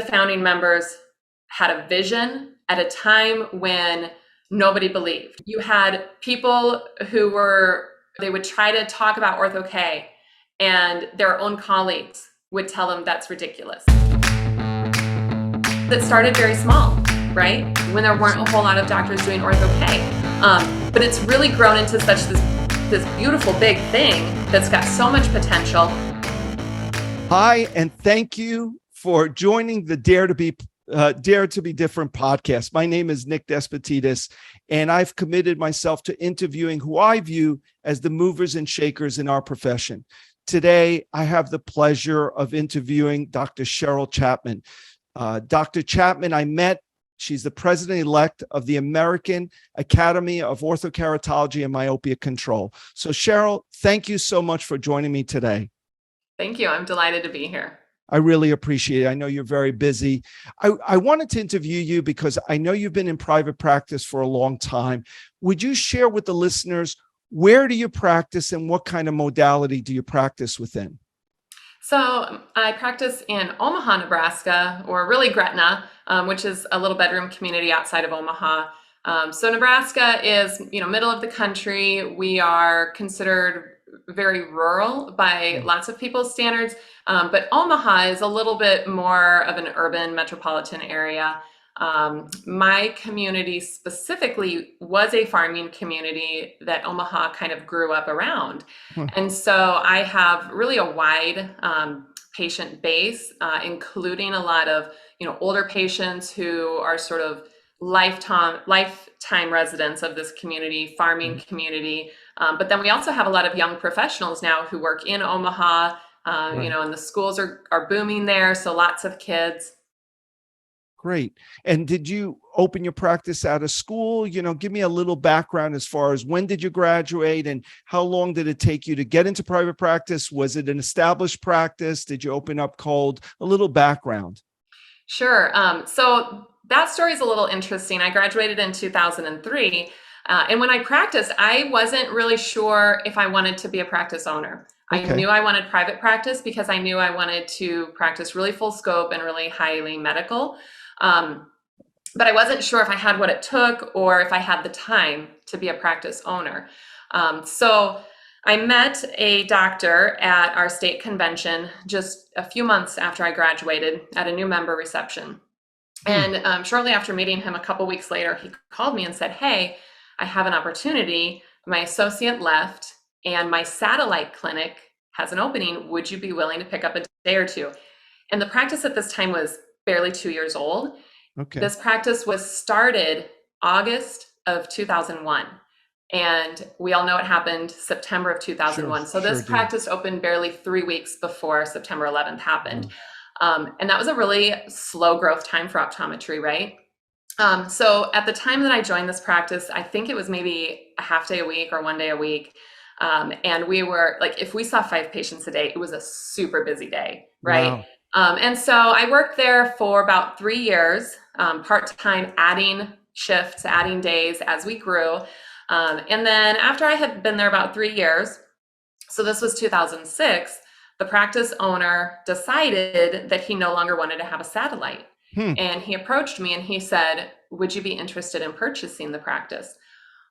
founding members had a vision at a time when nobody believed. You had people they would try to talk about Ortho-K, and their own colleagues would tell them that's ridiculous. That started very small, right? When there weren't a whole lot of doctors doing Ortho-K. But it's really grown into such this beautiful big thing that's got so much potential. Hi, and thank you for joining the Dare to Be Different podcast. My name is Nick Despotidis, and I've committed myself to interviewing who I view as the movers and shakers in our profession. Today, I have the pleasure of interviewing Dr. Cheryl Chapman. Dr. Chapman, I met. She's the president-elect of the American Academy of Orthokeratology and Myopia Control. So Cheryl, thank you so much for joining me today. Thank you. I'm delighted to be here. I really appreciate it. I know you're very busy. I wanted to interview you because I know you've been in private practice for a long time. Would you share with the listeners, where do you practice and what kind of modality do you practice within? So I practice in Omaha, Nebraska, or really Gretna, which is a little bedroom community outside of Omaha. So Nebraska is, middle of the country. We are considered very rural by lots of people's standards, but Omaha is a little bit more of an urban metropolitan area. My community specifically was a farming community that Omaha kind of grew up around. And so I have really a wide patient base, including a lot of, older patients who are sort of lifetime residents of this community, farming community. But then we also have a lot of young professionals now who work in Omaha, and the schools are booming there. So lots of kids. Great. And did you open your practice out of school? Give me a little background as far as when did you graduate and how long did it take you to get into private practice? Was it an established practice? Did you open up cold? A little background. Sure. So that story is a little interesting. I graduated in 2003. And when I practiced, I wasn't really sure if I wanted to be a practice owner. Okay. I knew I wanted private practice because I knew I wanted to practice really full scope and really highly medical. But I wasn't sure if I had what it took or if I had the time to be a practice owner. So I met a doctor at our state convention just a few months after I graduated at a new member reception. And shortly after meeting him, a couple weeks later, he called me and said, "Hey, I have an opportunity. My associate left and my satellite clinic has an opening. Would you be willing to pick up a day or two?" And the practice at this time was barely 2 years old. Okay. This practice was started August of 2001. And we all know it happened September of 2001. So this practice opened barely 3 weeks before September 11th happened. And that was a really slow growth time for optometry, right? So at the time that I joined this practice, I think it was maybe a half day a week or 1 day a week. And we were like, if we saw 5 patients a day, it was a super busy day, right? Wow. And so I worked there for about 3 years, part-time, adding shifts, adding days as we grew. And then after I had been there about 3 years, so this was 2006, the practice owner decided that he no longer wanted to have a satellite. And he approached me and he said, "Would you be interested in purchasing the practice?"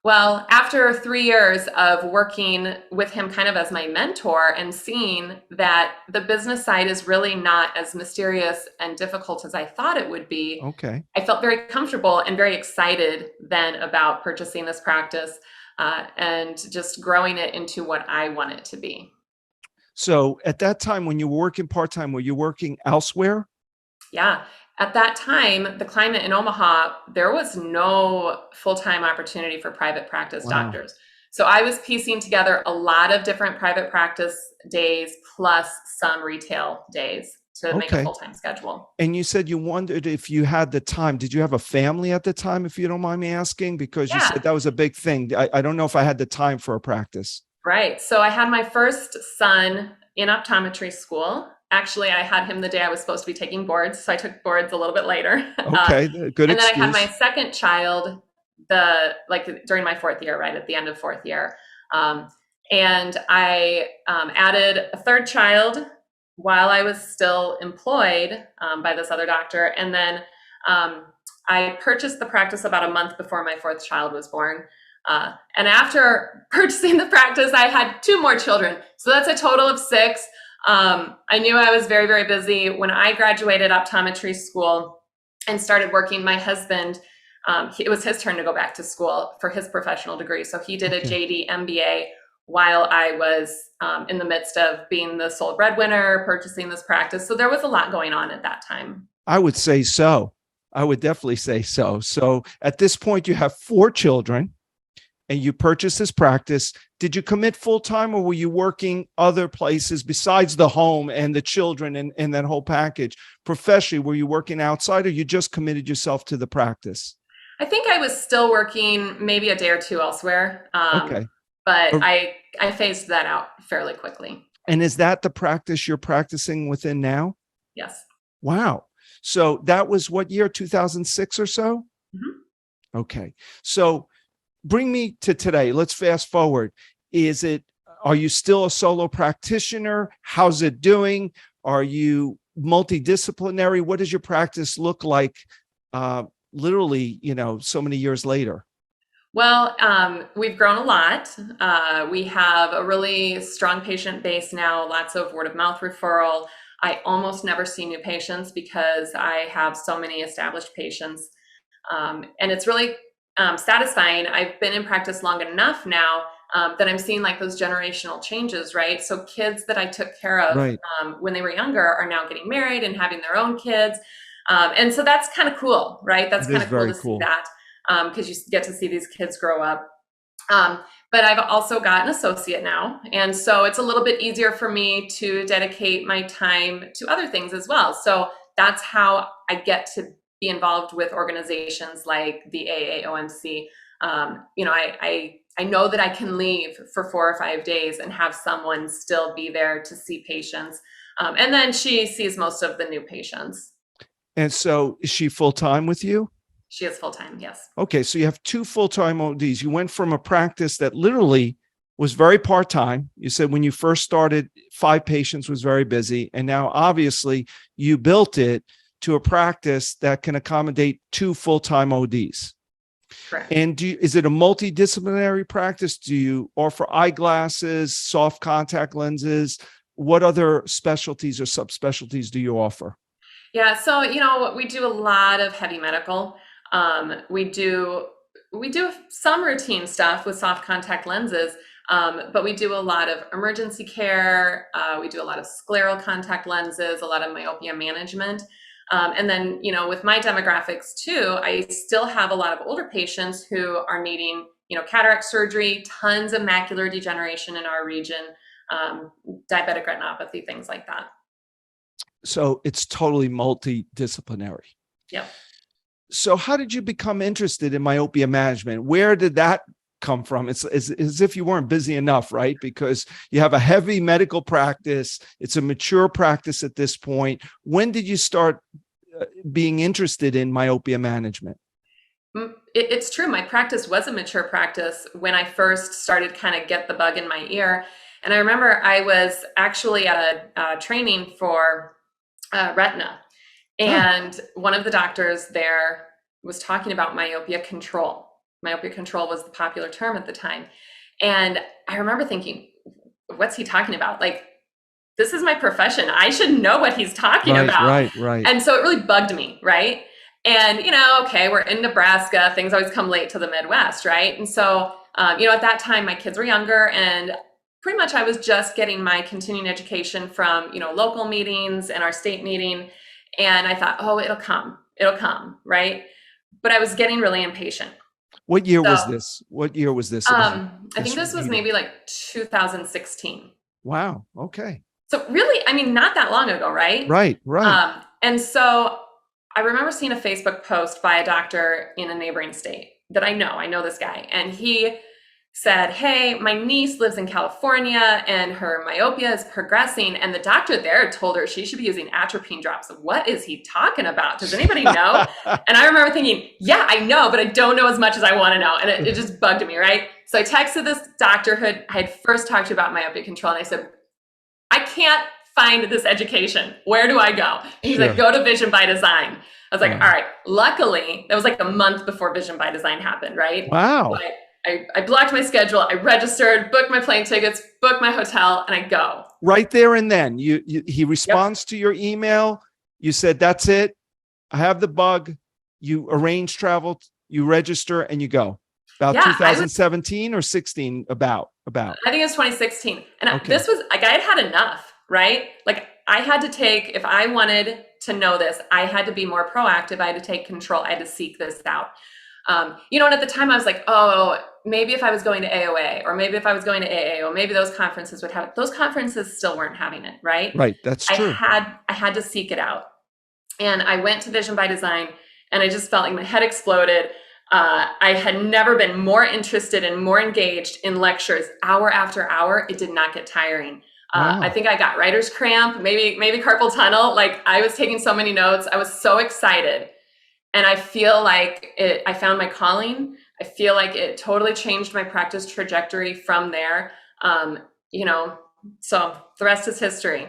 Well, after 3 years of working with him kind of as my mentor and seeing that the business side is really not as mysterious and difficult as I thought it would be, okay, I felt very comfortable and very excited then about purchasing this practice and just growing it into what I want it to be. So at that time, when you were working part-time, were you working elsewhere? Yeah. At that time, the climate in Omaha, there was no full-time opportunity for private practice doctors. So I was piecing together a lot of different private practice days plus some retail days to make a full-time schedule. And you said you wondered if you had the time. Did you have a family at the time, if you don't mind me asking? Because you said that was a big thing. I don't know if I had the time for a practice. Right. So I had my first son in optometry school. Actually, I had him the day I was supposed to be taking boards, so I took boards a little bit later. Okay, good excuse. And then I had my second child during my 4th year, right at the end of 4th year. And I added a third child while I was still employed by this other doctor. And then I purchased the practice about a month before my fourth child was born. And after purchasing the practice, I had 2 more children. So that's a total of 6. I knew I was very, very busy. When I graduated optometry school and started working, my husband, it was his turn to go back to school for his professional degree. So he did a JD MBA while I was in the midst of being the sole breadwinner, purchasing this practice. So there was a lot going on at that time. I would say so. I would definitely say so. So at this point, you have 4 children and you purchased this practice. Did you commit full time, or were you working other places besides the home and the children and that whole package? Professionally, were you working outside, or you just committed yourself to the practice? I think I was still working maybe a day or 2 elsewhere. Okay. But I phased that out fairly quickly. And is that the practice you're practicing within now? Yes. Wow. So that was what year, 2006 or so? Mm-hmm. Okay. So bring me to today. Let's fast forward. Are you still a solo practitioner? How's it doing? Are you multidisciplinary? What does your practice look like literally, so many years later? Well, we've grown a lot. We have a really strong patient base now, lots of word of mouth referral. I almost never see new patients because I have so many established patients. And it's really satisfying. I've been in practice long enough now that I'm seeing like those generational changes, right? So kids that I took care of Right. when they were younger are now getting married and having their own kids. And so that's kind of cool, right? That's kind of cool to see that. Because you get to see these kids grow up. But I've also got an associate now. And so it's a little bit easier for me to dedicate my time to other things as well. So that's how I get to be involved with organizations like the AAOMC. I know that I can leave for 4 or 5 days and have someone still be there to see patients. And then she sees most of the new patients. And so is she full-time with you? She is full-time, yes. Okay, so you have 2 full-time ODs. You went from a practice that literally was very part-time. You said when you first started, 5 patients was very busy. And now obviously you built it to a practice that can accommodate 2 full-time ODs. Correct. And is it a multidisciplinary practice? Do you offer eyeglasses, soft contact lenses? What other specialties or subspecialties do you offer? Yeah, so we do a lot of heavy medical. We do some routine stuff with soft contact lenses, but we do a lot of emergency care. We do a lot of scleral contact lenses, a lot of myopia management. And then, with my demographics too, I still have a lot of older patients who are needing, cataract surgery, tons of macular degeneration in our region, diabetic retinopathy, things like that. So it's totally multidisciplinary. Yep. So how did you become interested in myopia management? Where did that come from? It's as if you weren't busy enough, right? Because you have a heavy medical practice. It's a mature practice at this point. When did you start being interested in myopia management? It's true. My practice was a mature practice when I first started kind of get the bug in my ear. And I remember I was actually at a training for retina. And one of the doctors there was talking about myopia control. Myopia control was the popular term at the time. And I remember thinking, what's he talking about? Like, this is my profession. I should know what he's talking about. Right. And so it really bugged me, right? And, okay, we're in Nebraska. Things always come late to the Midwest, right? And so, at that time, my kids were younger, and pretty much I was just getting my continuing education from, local meetings and our state meeting. And I thought, oh, it'll come, right? But I was getting really impatient. What year was this? I think this was maybe like 2016. Wow. Okay. So really, not that long ago, right? Right. And so I remember seeing a Facebook post by a doctor in a neighboring state that I know this guy. And he said, hey, my niece lives in California and her myopia is progressing. And the doctor there told her she should be using atropine drops. What is he talking about? Does anybody know? And I remember thinking, yeah, I know, but I don't know as much as I want to know. And it just bugged me, right? So I texted this doctor who I had first talked to about myopia control. And I said, I can't find this education. Where do I go? And he's Sure. like, go to Vision by Design. I was like, Wow. all right. Luckily, that was like a month before Vision by Design happened, right? Wow. So I blocked my schedule. I registered, booked my plane tickets, booked my hotel, and I go. Right there and then, he responds to your email. You said, that's it. I have the bug. You arrange travel, you register, and you go. About 2017 or 16, about. I think it was 2016. And Okay. this was like, I had enough, right? Like I had to take, if I wanted to know this, I had to be more proactive. I had to take control. I had to seek this out. And at the time I was like, oh, maybe if I was going to AOA, or maybe if I was going to AAO, maybe those conferences would have it. Those conferences still weren't having it, right? Right, that's true. I had to seek it out. And I went to Vision by Design, and I just felt like my head exploded. I had never been more interested and more engaged in lectures hour after hour. It did not get tiring. Wow. I think I got writer's cramp, maybe carpal tunnel. Like I was taking so many notes. I was so excited. And I feel like I found my calling. I feel like it totally changed my practice trajectory from there. So the rest is history.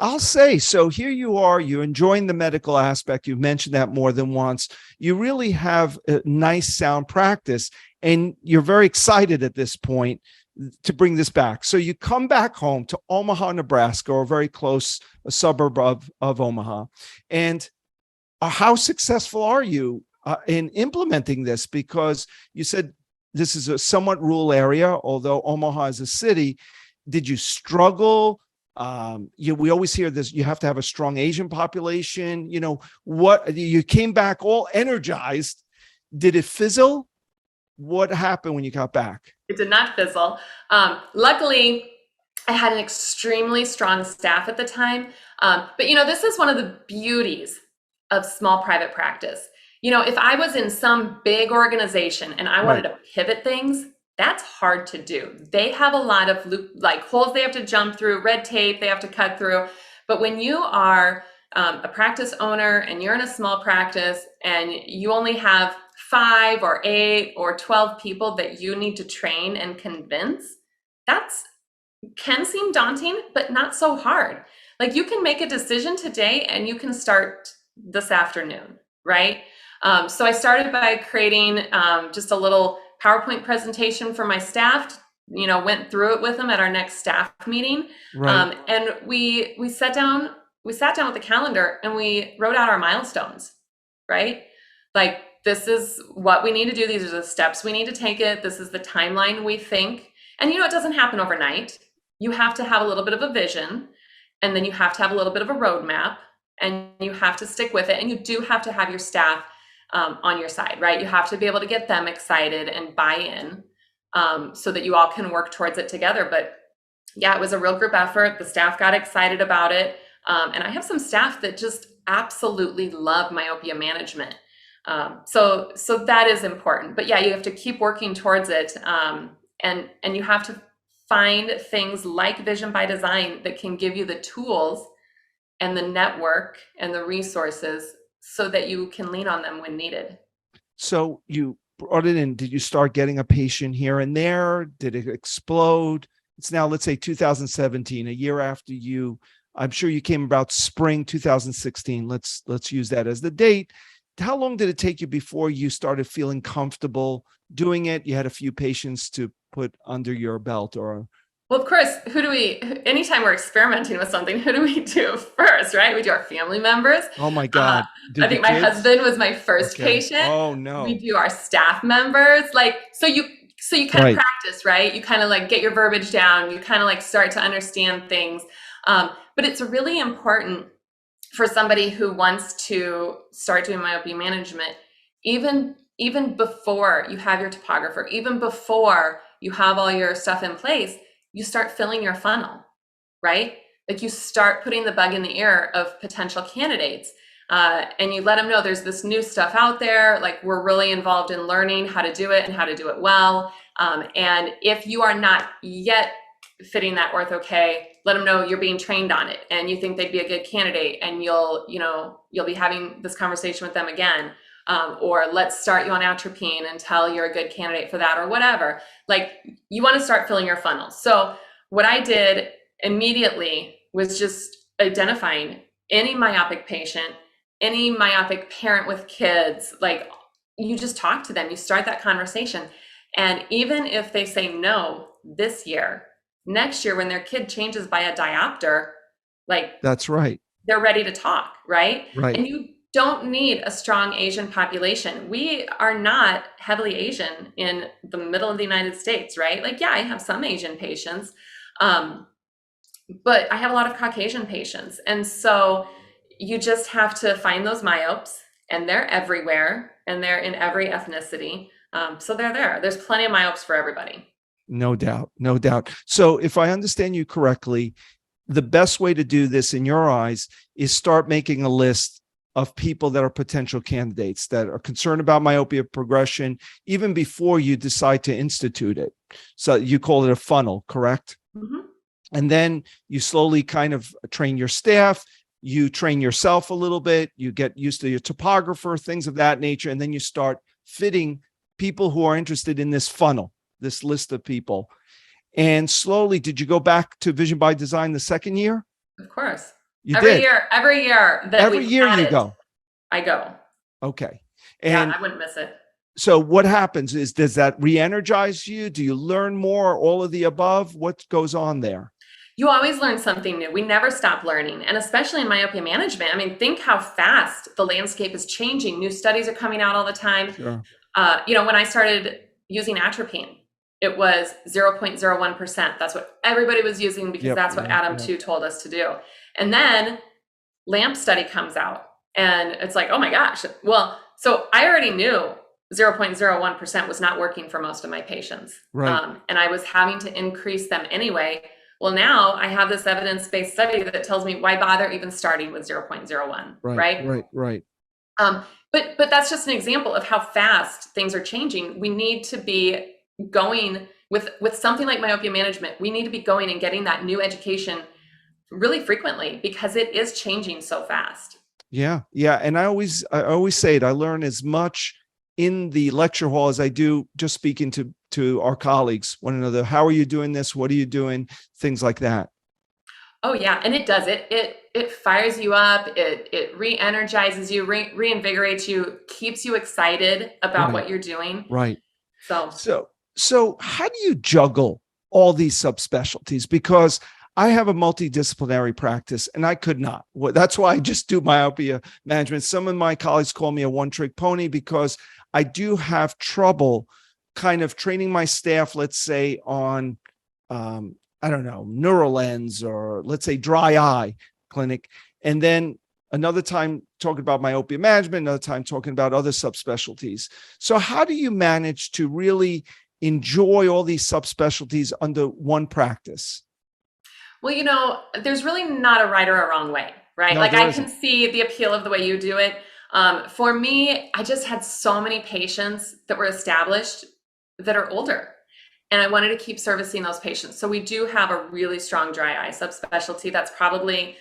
I'll say, so here you are, you're enjoying the medical aspect. You've mentioned that more than once. You really have a nice sound practice, and you're very excited at this point to bring this back. So you come back home to Omaha, Nebraska, or very close, a suburb of Omaha. And how successful are you in implementing this? Because you said this is a somewhat rural area, although Omaha is a city. Did you struggle? We always hear this, you have to have a strong Asian population. What, you came back all energized. Did it fizzle? What happened when you got back? It did not fizzle. Luckily, I had an extremely strong staff at the time. But this is one of the beauties of small private practice. If I was in some big organization and I wanted to pivot things, that's hard to do. They have a lot of holes they have to jump through, red tape they have to cut through. But when you are a practice owner and you're in a small practice and you only have 5 or 8 or 12 people that you need to train and convince, that's can seem daunting, but not so hard. Like you can make a decision today and you can start this afternoon, right? So I started by creating just a little PowerPoint presentation for my staff, went through it with them at our next staff meeting. Right. And we sat down with the calendar and we wrote out our milestones, right? Like, this is what we need to do. These are the steps we need to take it. This is the timeline we think. And it doesn't happen overnight. You have to have a little bit of a vision, and then you have to have a little bit of a roadmap, and you have to stick with it. And you do have to have your staff on your side, right? You have to be able to get them excited and buy in so that you all can work towards it together. But yeah, it was a real group effort. The staff got excited about it. And I have some staff that just absolutely love myopia management. So that is important. But yeah, you have to keep working towards it. And you have to find things like Vision by Design that can give you the tools and the network and the resources so that you can lean on them when needed. So you brought it in. Did you start getting a patient here and there? Did it explode? It's now, let's say 2017, a year after I'm sure you came about spring 2016. Let's use that as the date. How long did it take you before you started feeling comfortable doing it? You had a few patients to put under your belt, or? Well, of course, anytime we're experimenting with something, who do we do first, right? We do our family members. Oh my God. I think my husband was my first patient. Oh no. We do our staff members. So you kind of practice, right? You kind of get your verbiage down. You kind of start to understand things. But it's really important for somebody who wants to start doing myopia management, even before you have your topographer, even before you have all your stuff in place, you start filling your funnel, right? Like you start putting the bug in the ear of potential candidates, and you let them know there's this new stuff out there. Like, we're really involved in learning how to do it and how to do it well. And if you are not yet fitting that ortho K, let them know you're being trained on it and you think they'd be a good candidate, and you'll be having this conversation with them again. Or let's start you on atropine until you're a good candidate for that, or whatever. Like, you want to start filling your funnel. So what I did immediately was just identifying any myopic patient, any myopic parent with kids, like you just talk to them, you start that conversation. And even if they say no this year, next year when their kid changes by a diopter, like That's right. they're ready to talk, right? Right. And you don't need a strong Asian population. We are not heavily Asian in the middle of the United States, right? Like, yeah, I have some Asian patients, but I have a lot of Caucasian patients. And so you just have to find those myopes, and they're everywhere, and they're in every ethnicity. So they're there. There's plenty of myopes for everybody. No doubt. No doubt. So if I understand you correctly, the best way to do this in your eyes is start making a list of people that are potential candidates that are concerned about myopia progression, even before you decide to institute it. So you call it a funnel, correct? Mm-hmm. And then you slowly kind of train your staff, you train yourself a little bit, you get used to your topographer, things of that nature, and then you start fitting people who are interested in this funnel, this list of people. And slowly, did you go back to Vision by Design the second year? Of course. You every did. year that every year you go. I go. Okay. And yeah, I wouldn't miss it. So what happens is, does that re-energize you? Do you learn more? All of the above? What goes on there? You always learn something new. We never stop learning. And especially in myopia management, I mean, think how fast the landscape is changing. New studies are coming out all the time. Sure. When I started using atropine, it was 0.01%. That's what everybody was using because that's what Adam 2 told us to do. And then LAMP study comes out and it's like, oh my gosh. Well, so I already knew 0.01% was not working for most of my patients. Right. And I was having to increase them anyway. Well, now I have this evidence-based study that tells me why bother even starting with 0.01, right? Right. But that's just an example of how fast things are changing. We need to be going with something like myopia management. We need to be going and getting that new education really frequently because it is changing so fast. Yeah. And I always say it. I learn as much in the lecture hall as I do just speaking to our colleagues, one another. How are you doing this? What are you doing? Things like that. Oh yeah, and it does. It fires you up. It re-energizes you, reinvigorates you, keeps you excited about what you're doing. Right. So how do you juggle all these subspecialties? Because I have a multidisciplinary practice and I could not. That's why I just do myopia management. Some of my colleagues call me a one-trick pony because I do have trouble kind of training my staff, let's say on, NeuroLens or let's say dry eye clinic. And then another time talking about myopia management, another time talking about other subspecialties. So how do you manage to really enjoy all these subspecialties under one practice? Well, there's really not a right or a wrong way, right? No, like I isn't. can see the appeal of the way you do it. For me, I just had so many patients that were established that are older. And I wanted to keep servicing those patients. So we do have a really strong dry eye subspecialty. That's probably,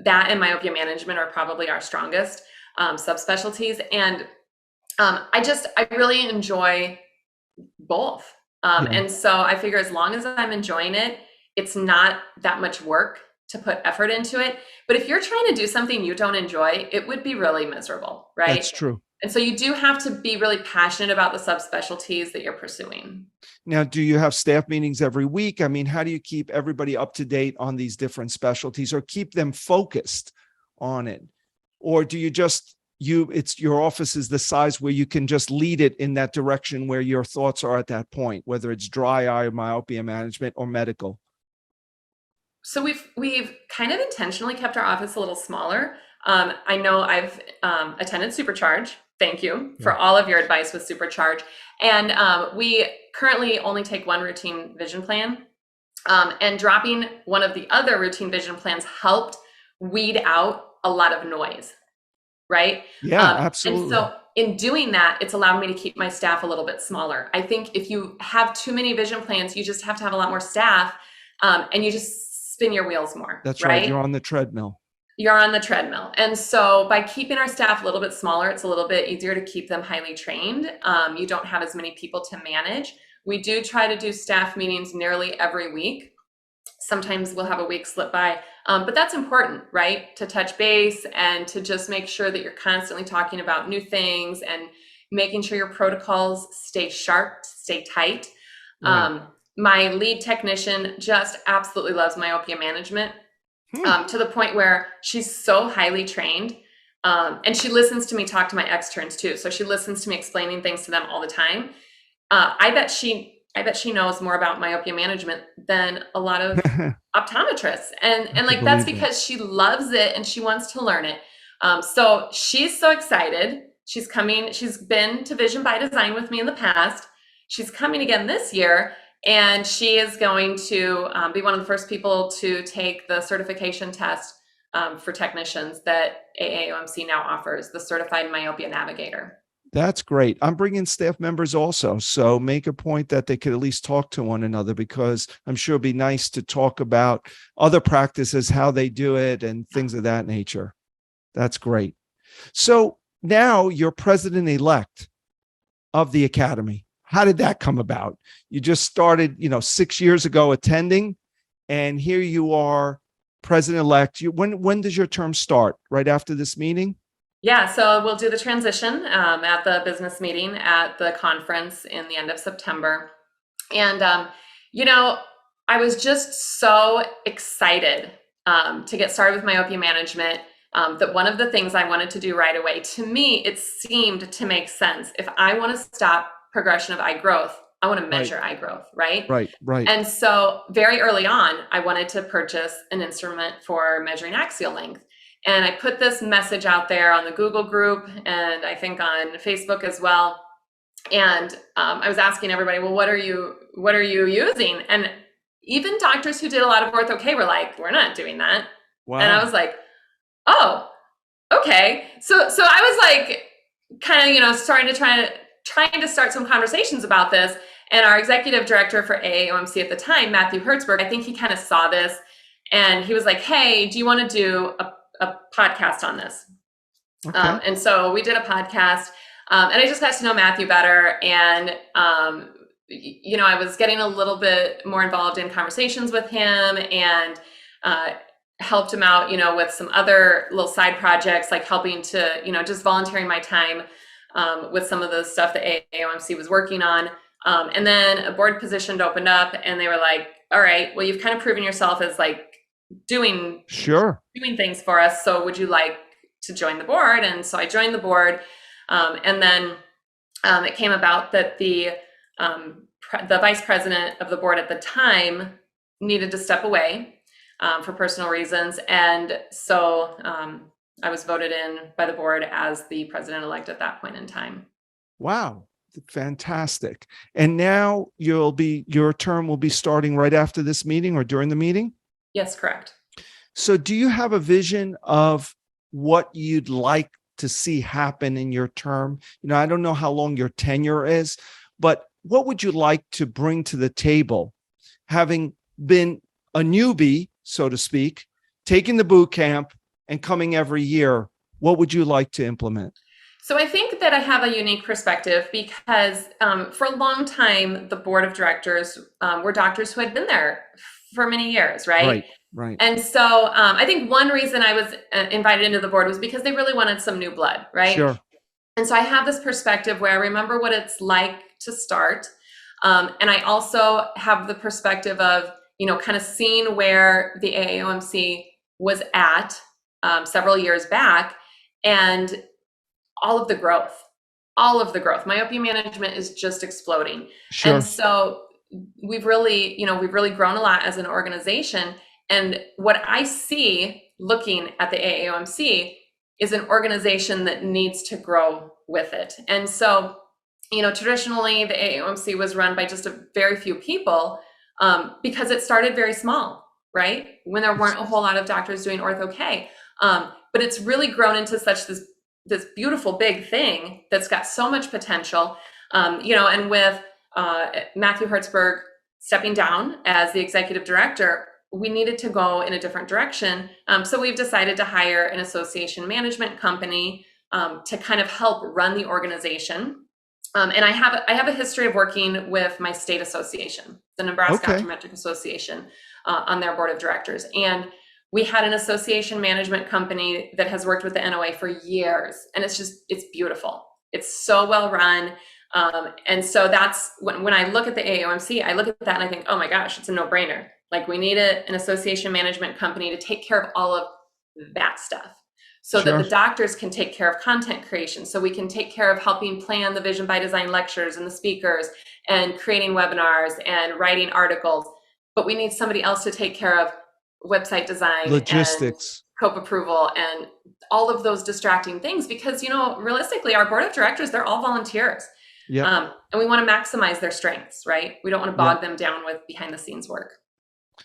that and myopia management are probably our strongest subspecialties. And I really enjoy both. And so I figure as long as I'm enjoying it, it's not that much work to put effort into it. But if you're trying to do something you don't enjoy, it would be really miserable, right? That's true. And so you do have to be really passionate about the subspecialties that you're pursuing. Now, do you have staff meetings every week? I mean, how do you keep everybody up to date on these different specialties or keep them focused on it? Or do you just, it's your office is the size where you can just lead it in that direction where your thoughts are at that point, whether it's dry eye, myopia management, or medical? So we've kind of intentionally kept our office a little smaller. I know I've attended Supercharge. Thank you for all of your advice with Supercharge. And we currently only take one routine vision plan. And dropping one of the other routine vision plans helped weed out a lot of noise, right? Yeah, absolutely. And so in doing that, it's allowed me to keep my staff a little bit smaller. I think if you have too many vision plans, you just have to have a lot more staff and you just spin your wheels more. That's right. You're on the treadmill. You're on the treadmill. And so by keeping our staff a little bit smaller, it's a little bit easier to keep them highly trained. You don't have as many people to manage. We do try to do staff meetings nearly every week. Sometimes we'll have a week slip by, but that's important, right? To touch base and to just make sure that you're constantly talking about new things and making sure your protocols stay sharp, stay tight. Right. My lead technician just absolutely loves myopia management, to the point where she's so highly trained. And she listens to me talk to my externs too. So she listens to me explaining things to them all the time. I bet she knows more about myopia management than a lot of optometrists. And like, that's because she loves it and she wants to learn it. So she's so excited. She's been to Vision by Design with me in the past. She's coming again this year, and she is going to be one of the first people to take the certification test for technicians that AAOMC now offers, the Certified Myopia Navigator. That's great. I'm bringing staff members also. So make a point that they could at least talk to one another, because I'm sure it'd be nice to talk about other practices, how they do it, and things of that nature. That's great. So now you're president-elect of the Academy. How did that come about? You just started, 6 years ago attending, and here you are, president-elect. When does your term start? Right after this meeting? Yeah, so we'll do the transition at the business meeting at the conference in the end of September. And, I was just so excited to get started with myopia management that one of the things I wanted to do right away, to me, it seemed to make sense. If I want to stop progression of eye growth, I want to measure eye growth, right? Right. And so very early on, I wanted to purchase an instrument for measuring axial length. And I put this message out there on the Google group, and I think on Facebook as well. And I was asking everybody, well, what are you using? And even doctors who did a lot of Ortho-K were like, we're not doing that. Wow. And I was like, oh, okay. So I was like, kind of, trying to start some conversations about this. And our executive director for AAOMC at the time, Matthew Hertzberg, I think he kind of saw this, and he was like, hey, do you want to do a podcast on this? Okay. And so we did a podcast, and I just got to know Matthew better. And, I was getting a little bit more involved in conversations with him, and helped him out, with some other little side projects, like helping to, just volunteering my time with some of the stuff that AAOMC was working on. And then a board position opened up, and they were like, all right, well, you've kind of proven yourself as like doing things for us. So would you like to join the board? And so I joined the board. And then it came about that the vice president of the board at the time needed to step away for personal reasons. And so I was voted in by the board as the president-elect at that point in time. Wow. Fantastic. And now your term will be starting right after this meeting or during the meeting? Yes, correct. So do you have a vision of what you'd like to see happen in your term? I don't know how long your tenure is, but what would you like to bring to the table, having been a newbie, so to speak, taking the boot camp and coming every year? What would you like to implement? So I think that I have a unique perspective because for a long time, the board of directors were doctors who had been there for many years, right? Right. And so I think one reason I was invited into the board was because they really wanted some new blood, right? Sure. And so I have this perspective where I remember what it's like to start. And I also have the perspective of, kind of seeing where the AAOMC was at several years back, and all of the growth. Myopia management is just exploding. Sure. And so we've really grown a lot as an organization. And what I see looking at the AAOMC is an organization that needs to grow with it. And so, traditionally the AAOMC was run by just a very few people because it started very small, right? When there weren't a whole lot of doctors doing Ortho-K. But it's really grown into such this beautiful big thing that's got so much potential, and with Matthew Hertzberg stepping down as the executive director, we needed to go in a different direction. So we've decided to hire an association management company to kind of help run the organization. And I have a history of working with my state association, the Nebraska Okay. Optometric Association, on their board of directors. And we had an association management company that has worked with the NOA for years. And it's beautiful. It's so well run. And so that's when I look at the AAOMC, I look at that and I think, oh my gosh, it's a no-brainer. Like, we need an association management company to take care of all of that stuff, so Sure. that the doctors can take care of content creation. So we can take care of helping plan the Vision by Design lectures and the speakers and creating webinars and writing articles. But we need somebody else to take care of website design, Logistics, and COPE approval, and all of those distracting things. Because, realistically, our board of directors, they're all volunteers. yeah. And we want to maximize their strengths, right? We don't want to bog them down with behind the scenes work.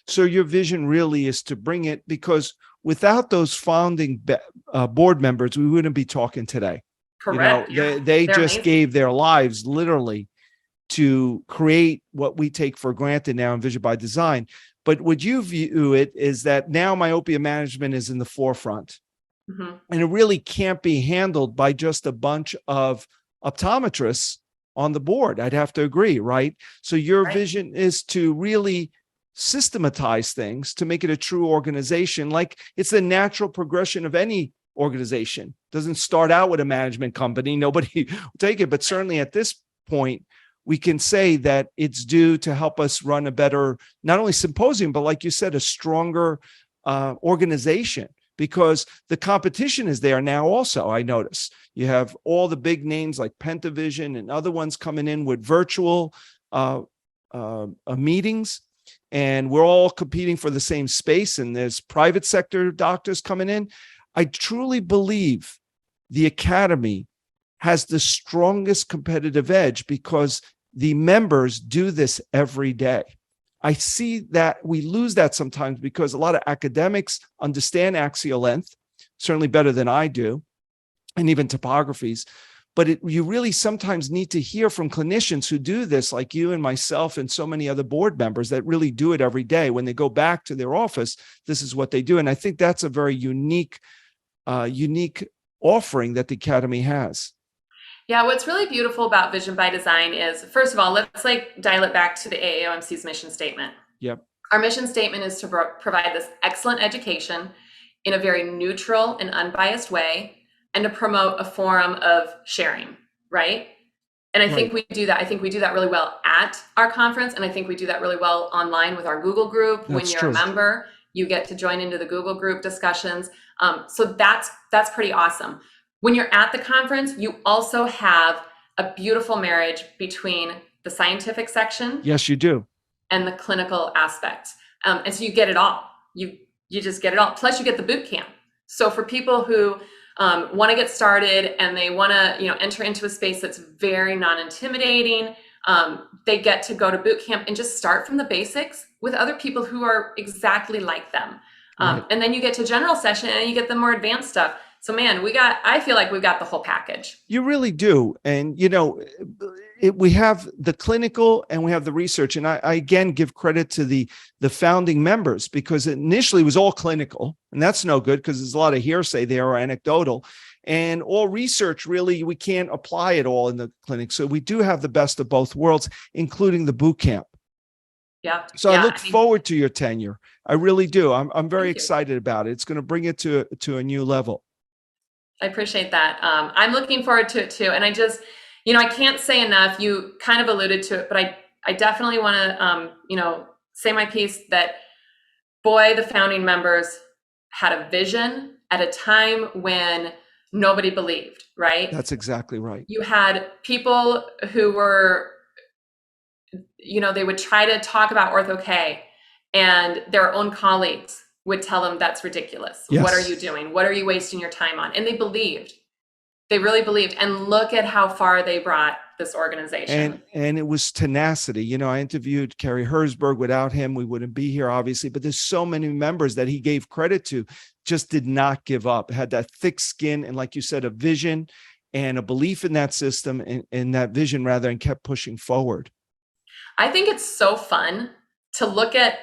So your vision really is to bring it, because without those founding board members, we wouldn't be talking today. Correct. They just amazing. gave their lives literally to create what we take for granted now in Vision by Design. But what you view it is that now myopia management is in the forefront, and it really can't be handled by just a bunch of optometrists on the board. I'd have to agree, right? So your vision is to really systematize things to make it a true organization. Like, it's the natural progression of any organization. It doesn't start out with a management company. Nobody will take it. But certainly at this point, we can say that it's due to help us run a better, not only symposium, but like you said, a stronger organization, because the competition is there now also. I notice you have all the big names like Pentavision and other ones coming in with virtual meetings, and we're all competing for the same space, and there's private sector doctors coming in. I truly believe the Academy has the strongest competitive edge because the members do this every day. I see that we lose that sometimes because a lot of academics understand axial length, certainly better than I do, and even topographies. But you really sometimes need to hear from clinicians who do this, like you and myself and so many other board members that really do it every day. When they go back to their office, this is what they do. And I think that's a very unique offering that the Academy has. Yeah, what's really beautiful about Vision by Design is, first of all, let's dial it back to the AAOMC's mission statement. Yep. Our mission statement is to provide this excellent education in a very neutral and unbiased way, and to promote a forum of sharing, right? And I think we do that. I think we do that really well at our conference, and I think we do that really well online with our Google group. When you're a member, you get to join into the Google group discussions. So that's pretty awesome. When you're at the conference, you also have a beautiful marriage between the scientific section. Yes, you do. And the clinical aspects. And so you get it all. You just get it all. Plus you get the boot camp. So for people who want to get started and they want to, enter into a space that's very non-intimidating, they get to go to boot camp and just start from the basics with other people who are exactly like them. And then you get to general session and you get the more advanced stuff. So man, I feel like we've got the whole package. You really do. And, we have the clinical and we have the research. And I again give credit to the founding members, because initially it was all clinical, and that's no good because there's a lot of hearsay there or anecdotal. And all research, really, we can't apply it all in the clinic. So we do have the best of both worlds, including the boot camp. Yeah. So I look forward to your tenure. I really do. I'm very excited about it. It's going to bring it to a new level. I appreciate that. I'm looking forward to it too. And I just, I can't say enough. You kind of alluded to it, but I definitely want to, say my piece that, boy, the founding members had a vision at a time when nobody believed, right? That's exactly right. You had people who were, they would try to talk about Ortho-K, and their own colleagues would tell them that's ridiculous. Yes. What are you doing? What are you wasting your time on? And they believed. They really believed. And look at how far they brought this organization. And it was tenacity. I interviewed Kerry Herzberg. Without him, we wouldn't be here, obviously. But there's so many members that he gave credit to, just did not give up, had that thick skin. And like you said, a vision and a belief in that system and that vision rather, and kept pushing forward. I think it's so fun to look at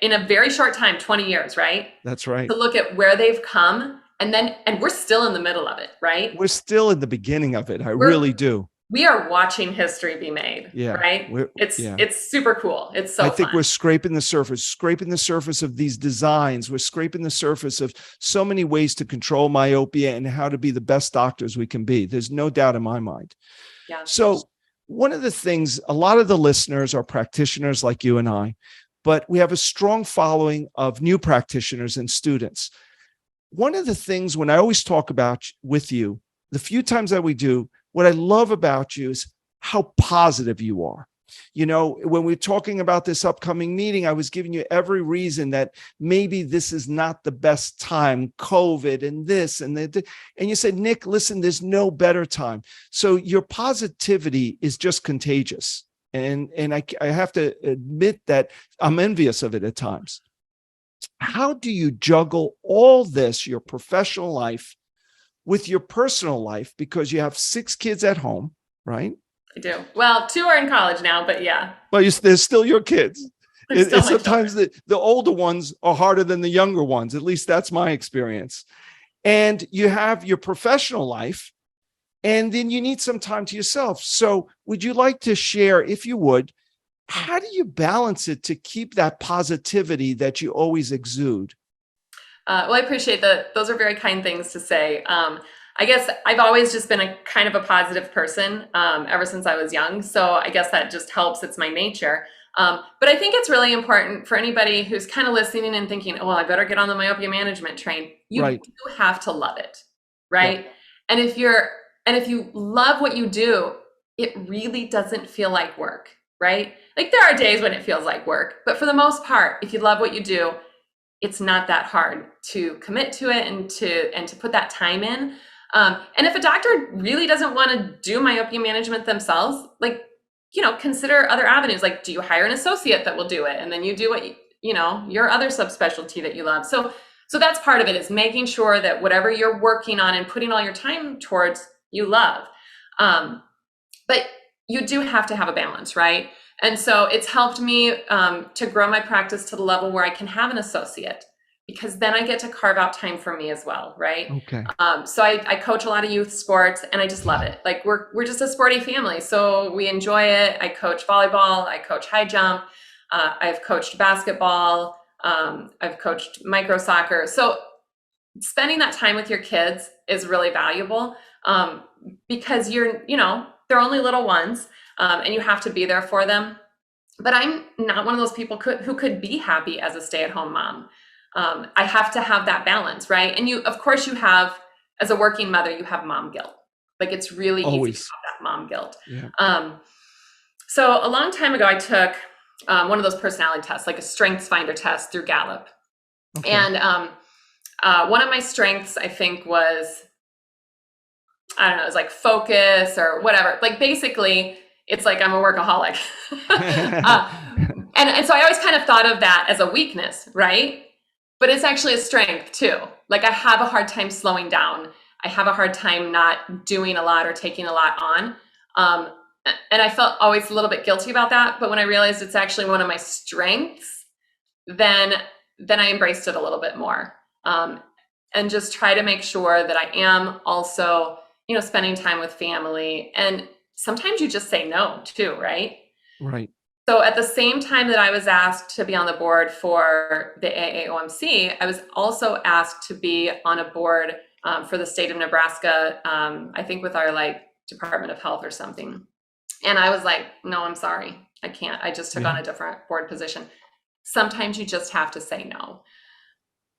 in a very short time, 20 years, right? That's right. To look at where they've come, and we're still in the middle of it, right? We're still in the beginning of it. I really do. we are watching history be made, Yeah. right? It's super cool. It's so I think fun. we're scraping the surface of these designs. We're scraping the surface of so many ways to control myopia and how to be the best doctors we can be. There's no doubt in my mind. Yeah. So one of the things, a lot of the listeners are practitioners like you and I, but we have a strong following of new practitioners and students. One of the things when I always talk about with you, the few times that we do, what I love about you is how positive you are. You know, when we're talking about this upcoming meeting, I was giving you every reason that maybe this is not the best time, COVID and this and that. And you said, Nick, listen, there's no better time. So your positivity is just contagious. And I have to admit that I'm envious of it at times. How do you juggle all this, your professional life, with your personal life? Because you have 6 kids at home, right? I do. Well, 2 are in college now, but yeah. But they're still your kids. Sometimes the older ones are harder than the younger ones. At least that's my experience. And you have your professional life, and then you need some time to yourself. So would you like to share, if you would, how do you balance it to keep that positivity that you always exude? Well, I appreciate that. Those are very kind things to say. I guess I've always just been a kind of a positive person ever since I was young. So I guess that just helps. It's my nature. But I think it's really important for anybody who's kind of listening and thinking, oh, I better get on the myopia management train. You Right. do have to love it, right? Yeah. And if you love what you do, it really doesn't feel like work, right? Like there are days when it feels like work, but for the most part, if you love what you do, it's not that hard to commit to it and to put that time in. And if a doctor really doesn't want to do myopia management themselves, like, consider other avenues. Like, do you hire an associate that will do it? And then you do what, your other subspecialty that you love. So that's part of it, is making sure that whatever you're working on and putting all your time towards, you love. But you do have to have a balance, right? And so it's helped me to grow my practice to the level where I can have an associate, because then I get to carve out time for me as well, right? Okay. So I coach a lot of youth sports, and I just love it. Like we're just a sporty family, so we enjoy it. I coach volleyball, I coach high jump, I've coached basketball, I've coached micro soccer. So spending that time with your kids is really valuable because they're only little ones. And you have to be there for them. But I'm not one of those people who could be happy as a stay-at-home mom. I have to have that balance, right? And of course you have, as a working mother, you have mom guilt. Like it's really Always. easy to have that mom guilt. Yeah. So a long time ago, I took one of those personality tests, like a strengths finder test through Gallup. Okay. And one of my strengths, I think, was, I don't know, it was like focus or whatever. Like basically, it's like I'm a workaholic. And so I always kind of thought of that as a weakness, right? But it's actually a strength too. Like I have a hard time slowing down. I have a hard time not doing a lot or taking a lot on. And I felt always a little bit guilty about that. But when I realized it's actually one of my strengths, then I embraced it a little bit more. And just try to make sure that I am also, spending time with family. And sometimes you just say no too, right? Right. So at the same time that I was asked to be on the board for the AAOMC, I was also asked to be on a board for the state of Nebraska, I think with our Department of Health or something. And I was like, no, I'm sorry. I can't. I just took on a different board position. Sometimes you just have to say no.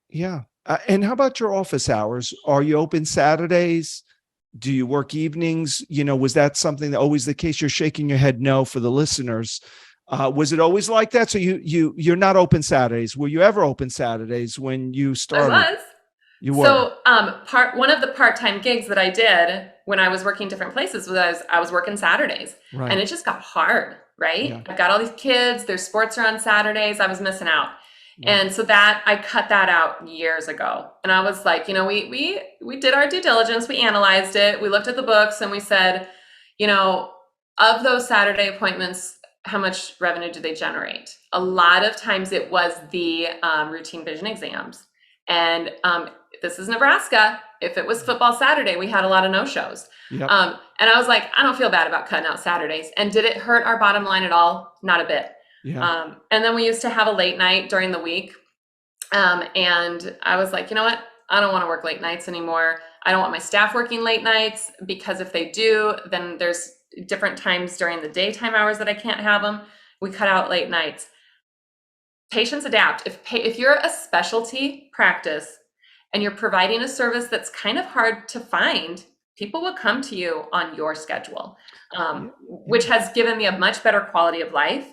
Yeah. And how about your office hours? Are you open Saturdays? Do you work evenings? Was that something that always the case? You're shaking your head no for the listeners. Was it always like that? So you're not open Saturdays. Were you ever open Saturdays when you started? I was. You were. So one of the part-time gigs that I did when I was working different places was I was working Saturdays. Right. And it just got hard, right? Yeah. I've got all these kids, their sports are on Saturdays. I was missing out. Yeah. And so I cut that out years ago. And I was like, we did our due diligence, we analyzed it, we looked at the books, and we said, of those Saturday appointments, how much revenue do they generate? A lot of times it was the routine vision exams. And this is Nebraska. If it was football Saturday, we had a lot of no-shows. Yep. And I was like, I don't feel bad about cutting out Saturdays. And did it hurt our bottom line at all? Not a bit. Yeah. And then we used to have a late night during the week. And I was like, you know what? I don't want to work late nights anymore. I don't want my staff working late nights, because if they do, then there's different times during the daytime hours that I can't have them. We cut out late nights. Patients adapt. If you're a specialty practice and you're providing a service that's kind of hard to find, people will come to you on your schedule, which has given me a much better quality of life.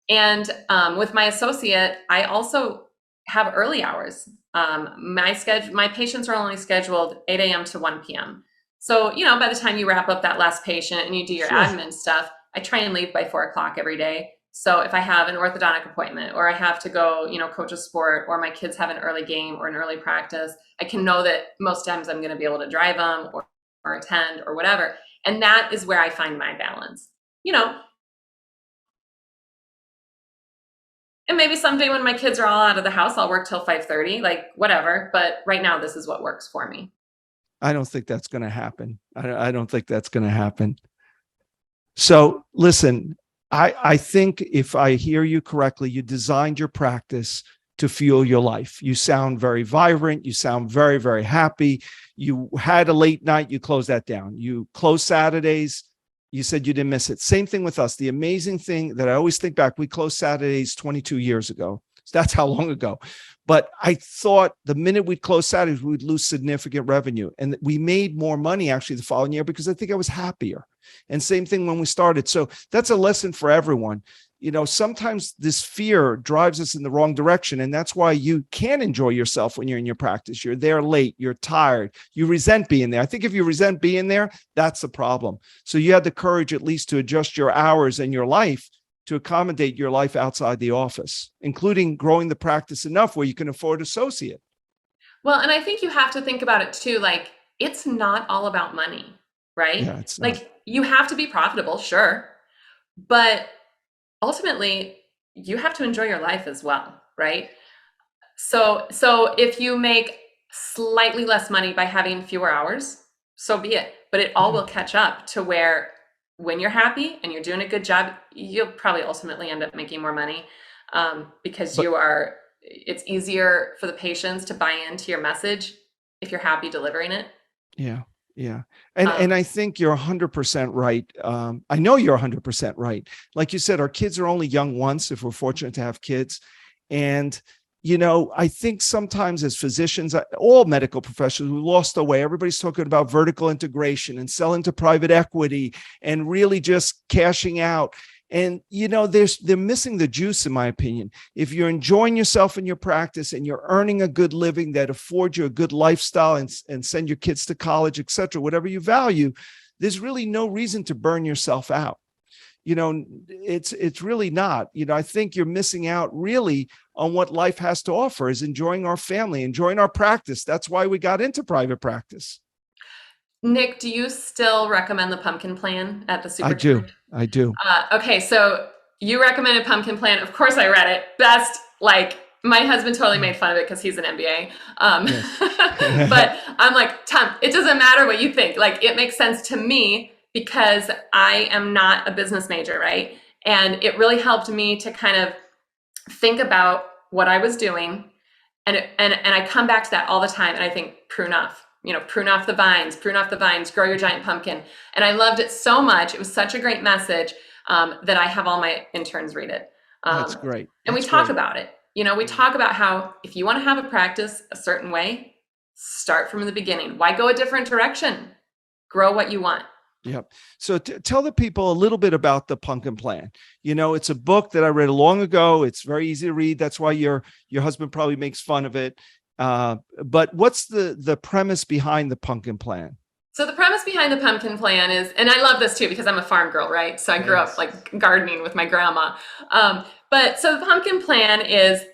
And with my associate, I also have early hours. My patients are only scheduled 8 a.m. to 1 p.m. So, by the time you wrap up that last patient and you do your admin stuff, I try and leave by 4 o'clock every day. So if I have an orthodontic appointment, or I have to go, coach a sport, or my kids have an early game or an early practice, I can know that most times I'm going to be able to drive them or attend or whatever. And that is where I find my balance, And maybe someday when my kids are all out of the house, I'll work till 5:30, like whatever. But right now, this is what works for me. I don't think that's going to happen. I don't think that's going to happen. So listen, I think if I hear you correctly, you designed your practice to fuel your life. You sound very vibrant. You sound very, very happy. You had a late night. You closed that down. You closed Saturdays. You said you didn't miss it. Same thing with us. The amazing thing that I always think back, we closed Saturdays 22 years ago. That's how long ago. But I thought the minute we'd close Saturdays, we'd lose significant revenue. And we made more money actually the following year because I think I was happier. And same thing when we started. So that's a lesson for everyone. Sometimes this fear drives us in the wrong direction. And that's why you can't enjoy yourself when you're in your practice. You're there late, you're tired, you resent being there. I think if you resent being there, that's the problem. So you had the courage at least to adjust your hours and your life to accommodate your life outside the office, including growing the practice enough where you can afford associate. Well, and I think you have to think about it too. Like, it's not all about money, right? Yeah, it's not. Like, you have to be profitable, sure. But ultimately, you have to enjoy your life as well, right? So if you make slightly less money by having fewer hours, so be it. But it all will catch up to where when you're happy and you're doing a good job, you'll probably ultimately end up making more money because it's easier for the patients to buy into your message if you're happy delivering it. Yeah. Yeah. And I think you're 100% right. I know you're 100% right. Like you said, our kids are only young once if we're fortunate to have kids. And, I think sometimes as physicians, all medical professionals, we lost the way. Everybody's talking about vertical integration and selling to private equity and really just cashing out. And, they're missing the juice, in my opinion. If you're enjoying yourself in your practice and you're earning a good living that affords you a good lifestyle and send your kids to college, et cetera, whatever you value, there's really no reason to burn yourself out. It's really not. I think you're missing out really on what life has to offer, is enjoying our family, enjoying our practice. That's why we got into private practice. Nick, do you still recommend the pumpkin plan at the Super? I do. Okay, so you recommended pumpkin plan. Of course, I read it. My husband totally made fun of it because he's an MBA. But I'm like, Tom, it doesn't matter what you think. Like, it makes sense to me because I am not a business major, right? And it really helped me to kind of think about what I was doing. And I come back to that all the time. And I think, prune off the vines, grow your giant pumpkin. And I loved it so much. It was such a great message that I have all my interns read it. That's great. And we talk about it. We talk about how if you want to have a practice a certain way, start from the beginning. Why go a different direction? Grow what you want. Yep. So tell the people a little bit about the Pumpkin Plan. It's a book that I read long ago. It's very easy to read. That's why your husband probably makes fun of it. But what's the premise behind the Pumpkin Plan? So the premise behind the Pumpkin Plan is, and I love this too, because I'm a farm girl, right? So I grew up like gardening with my grandma. But so the Pumpkin Plan is,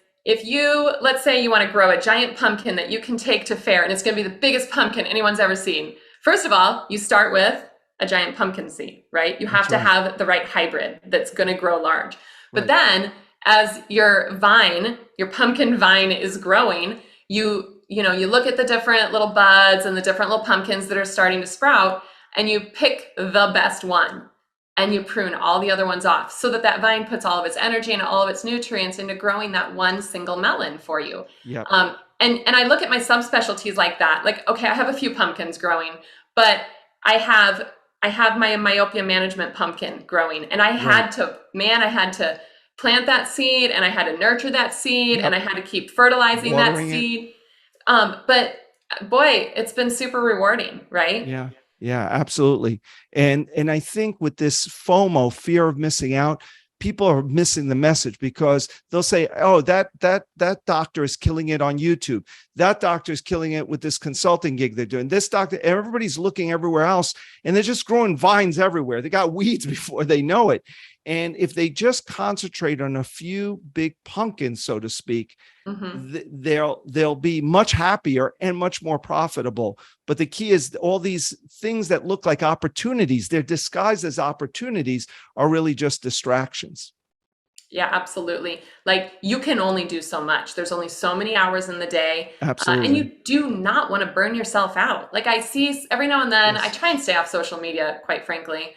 let's say you want to grow a giant pumpkin that you can take to fair, and it's going to be the biggest pumpkin anyone's ever seen. First of all, you start with a giant pumpkin seed, right? You have to have the right hybrid that's going to grow large. But then as your pumpkin vine is growing, you you look at the different little buds and the different little pumpkins that are starting to sprout, and you pick the best one and you prune all the other ones off so that that vine puts all of its energy and all of its nutrients into growing that one single melon for you. Yeah. And I look at my subspecialties like that. Like, okay, I have a few pumpkins growing, but I have my myopia management pumpkin growing, and I had to plant that seed, and I had to nurture that seed, and I had to keep fertilizing Watering that seed. But boy, it's been super rewarding, right? Yeah. Yeah, absolutely. And I think with this FOMO, fear of missing out, people are missing the message because they'll say, oh, that doctor is killing it on YouTube. That doctor is killing it with this consulting gig they're doing. This doctor, everybody's looking everywhere else, and they're just growing vines everywhere. They got weeds before they know it. And if they just concentrate on a few big pumpkins, so to speak, they'll be much happier and much more profitable. But the key is all these things that look like opportunities, they're disguised as opportunities, are really just distractions. Yeah, absolutely. Like, you can only do so much. There's only so many hours in the day. Absolutely. And you do not want to burn yourself out. Like, I see every now and then, I try and stay off social media, quite frankly,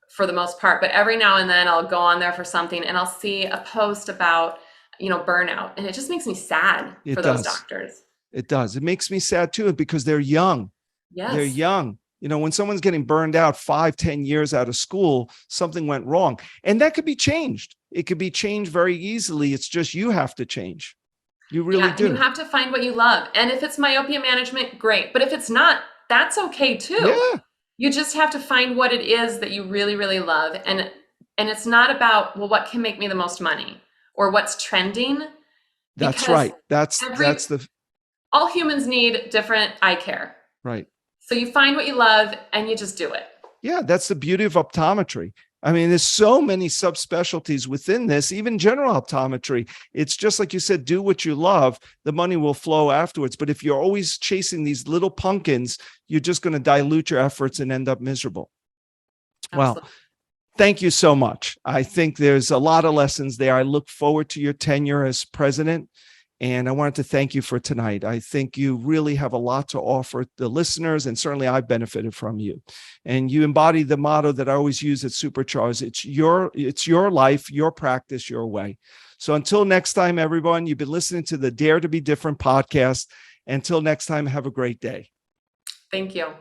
for the most part, but every now and then I'll go on there for something and I'll see a post about, burnout, and it just makes me sad for those doctors. It does. It makes me sad too, because they're young. Yes. They're young. When someone's getting burned out 5-10 years out of school, something went wrong, and that could be changed. It could be changed very easily. It's just, you have to change. You really do. You have to find what you love. And if it's myopia management, great. But if it's not, that's okay too. Yeah. You just have to find what it is that you really, really love. And it's not about, well, what can make me the most money or what's trending. That's right. All humans need different eye care. Right. So you find what you love and you just do it. Yeah, that's the beauty of optometry. I mean, there's so many subspecialties within this, even general optometry. It's just like you said, do what you love, the money will flow afterwards. But if you're always chasing these little pumpkins, you're just going to dilute your efforts and end up miserable. Absolutely. Well, thank you so much. I think there's a lot of lessons there. I look forward to your tenure as president. And I wanted to thank you for tonight. I think you really have a lot to offer the listeners, and certainly I've benefited from you. And you embody the motto that I always use at Supercharge. It's your life, your practice, your way. So until next time, everyone, you've been listening to the Dare to Be Different podcast. Until next time, have a great day. Thank you.